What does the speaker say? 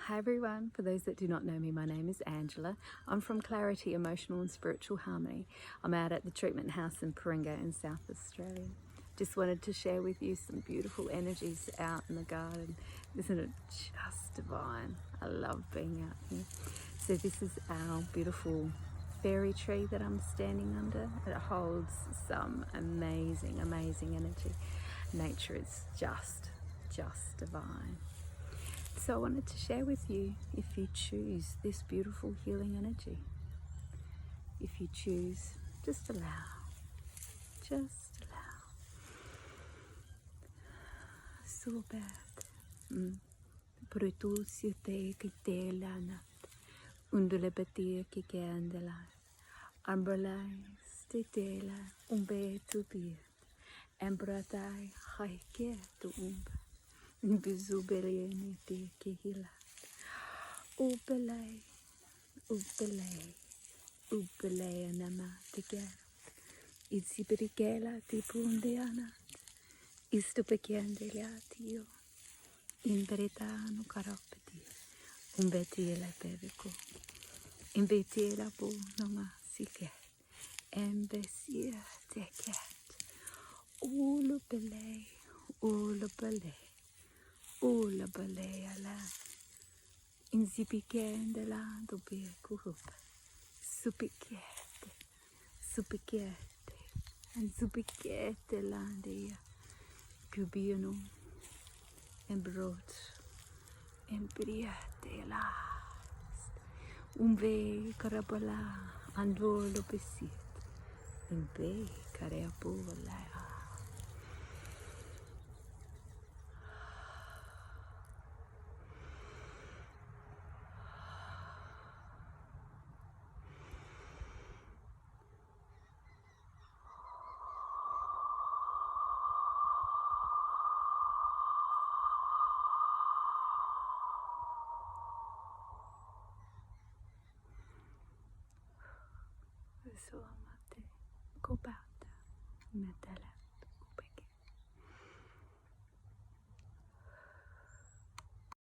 Hi everyone, for those that do not know me, my name is Angela. I'm from Clarity Emotional and Spiritual Harmony. I'm out at the treatment house in Paringa in South Australia. Just wanted to share with you some beautiful energies out in the garden. Isn't it just divine? I love being out here. So this is our beautiful fairy tree that I'm standing under. It holds some amazing energy. Nature is just divine. So I wanted to share with you, if you choose this beautiful healing energy, if you choose, just allow. So bad. Prutu siute kite lana, undule betia kikandela, amberlai stitela, umbe tupir, embratai haike tu umba. Bizubelieni te kihila. Upelay, anama tiga. Itzipirikela tipundiana. Istupekiandelia tio. Imperitano carapeti. Umbetiela pevico. Imbetiela bu noma siket. Embesia teket. Ulupelay. La balea la inzipicende la dobe kurupa supicchiette and zupicchiette landia cubiano and brot and briate la ve carabala andolo pesit ve careapola. So amate, copata, metala.